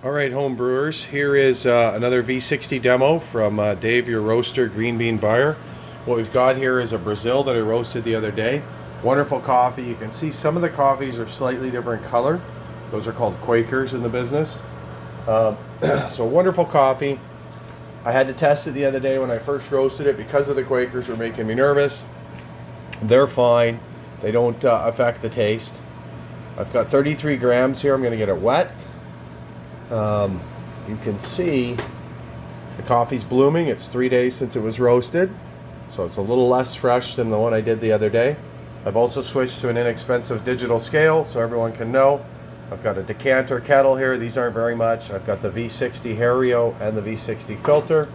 All right, home brewers, here is another V60 demo from Dave, your roaster, green bean buyer. What we've got here is a Brazil that I roasted the other day. Wonderful coffee. You can see some of the coffees are slightly different color. Those are called Quakers in the business. So wonderful coffee. I had to test it the other day when I first roasted it because of the Quakers were making me nervous. They're fine. They don't affect the taste. I've got 33 grams here. I'm going to get it wet. You can see the coffee's blooming. It's 3 days since it was roasted, so it's a little less fresh than the one I did the other day. I've also switched to an inexpensive digital scale so everyone can know. I've got a decanter kettle here. These aren't very much. I've got the V60 Hario and the V60 filter.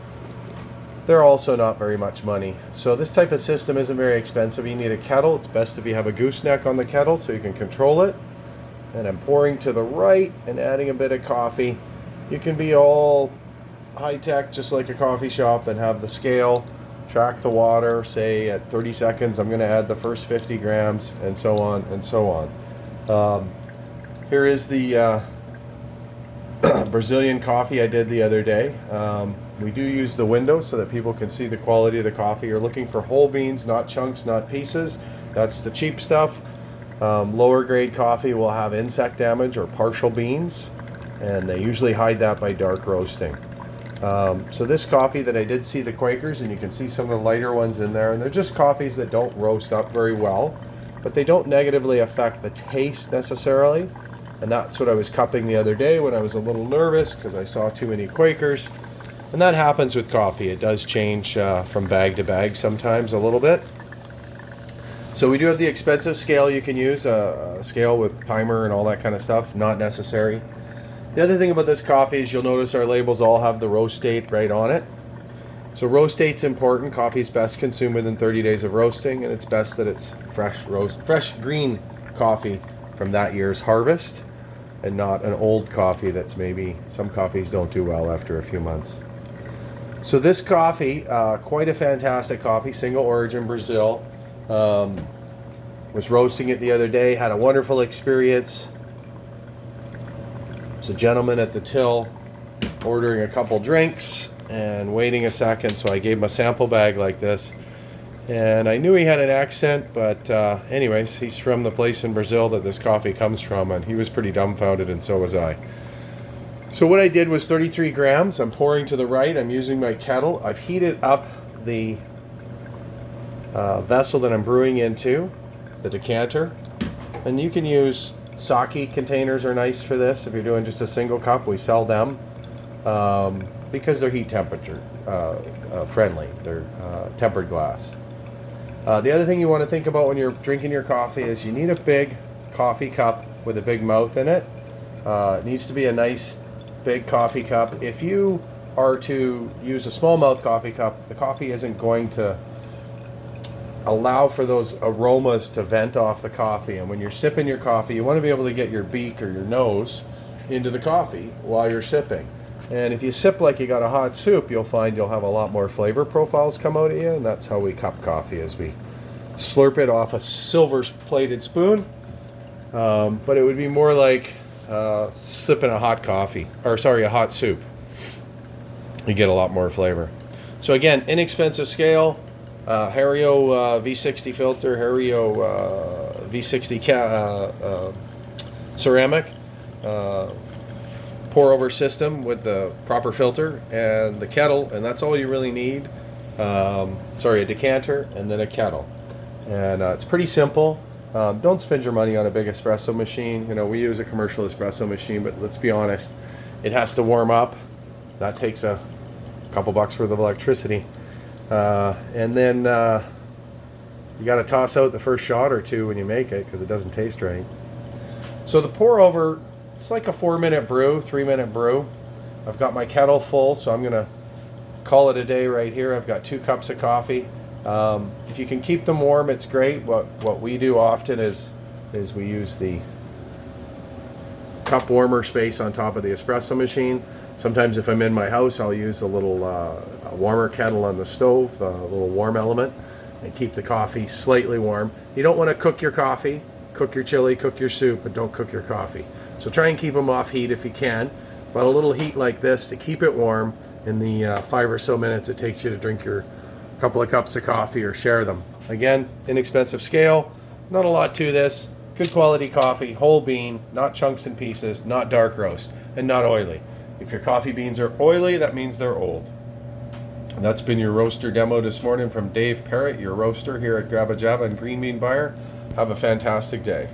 They're also not very much money. So this type of system isn't very expensive. You need a kettle. It's best if you have a gooseneck on the kettle so you can control it. And I'm pouring to the right and adding a bit of coffee. You can be all high-tech, just like a coffee shop, and have the scale track the water. Say at 30 seconds, I'm going to add the first 50 grams, and so on and so on. Here is the Brazilian coffee I did the other day. We do use the window so that people can see the quality of the coffee. You're looking for whole beans, not chunks, not pieces. That's the cheap stuff. Lower grade coffee will have insect damage or partial beans, and they usually hide that by dark roasting. So this coffee that I did see the Quakers, and you can see some of the lighter ones in there, and they're just coffees that don't roast up very well, but they don't negatively affect the taste necessarily. And that's what I was cupping the other day when I was a little nervous because I saw too many Quakers. And that happens with coffee. It does change from bag to bag sometimes a little bit. So we do have the expensive scale you can use, a scale with timer and all that kind of stuff, not necessary. The other thing about this coffee is you'll notice our labels all have the roast date right on it. So roast date's important. Coffee is best consumed within 30 days of roasting, and it's best that it's fresh green coffee from that year's harvest, and not an old coffee that's maybe, some coffees don't do well after a few months. So this coffee, quite a fantastic coffee, single origin Brazil. Was roasting it the other day, had a wonderful experience. There's a gentleman at the till ordering a couple drinks and waiting a second, so I gave him a sample bag like this. And I knew he had an accent, but anyways, he's from the place in Brazil that this coffee comes from, and he was pretty dumbfounded, and so was I. So what I did was 33 grams. I'm pouring to the right. I'm using my kettle. I've heated up the vessel that I'm brewing into, the decanter, and you can use sake containers are nice for this if you're doing just a single cup. We sell them because they're heat temperature friendly. They're tempered glass. The other thing you want to think about when you're drinking your coffee is you need a big coffee cup with a big mouth in it. It needs to be a nice big coffee cup. If you are to use a small mouth coffee cup, the coffee isn't going to allow for those aromas to vent off the coffee. And when you're sipping your coffee, you want to be able to get your beak or your nose into the coffee while you're sipping. And if you sip like you got a hot soup, you'll find you'll have a lot more flavor profiles come out of you. And that's how we cup coffee, as we slurp it off a silver plated spoon. But it would be more like sipping a hot a hot soup. You get a lot more flavor. So again, inexpensive scale. Hario V60 filter, Hario V60 ceramic pour over system with the proper filter and the kettle, and that's all you really need. A decanter and then a kettle, and it's pretty simple. Don't spend your money on a big espresso machine. You know, we use a commercial espresso machine, but let's be honest, it has to warm up. That takes a couple bucks worth of electricity. And then you got to toss out the first shot or two when you make it because it doesn't taste right. So the pour over, it's like a 4-minute brew, 3-minute brew. I've got my kettle full, so I'm going to call it a day right here. I've got 2 cups of coffee. If you can keep them warm, it's great. What we do often is we use the cup warmer space on top of the espresso machine. Sometimes if I'm in my house, I'll use a little warmer kettle on the stove, the little warm element, and keep the coffee slightly warm. You don't want to cook your coffee. Cook your chili, cook your soup, but don't cook your coffee. So try and keep them off heat if you can. But a little heat like this to keep it warm in the 5 or so minutes it takes you to drink your couple of cups of coffee or share them. Again, inexpensive scale, not a lot to this. Good quality coffee, whole bean, not chunks and pieces, not dark roast, and not oily. If your coffee beans are oily, that means they're old. And that's been your roaster demo this morning from Dave Parrott, your roaster here at Grabba Jabba and Green Bean Buyer. Have a fantastic day.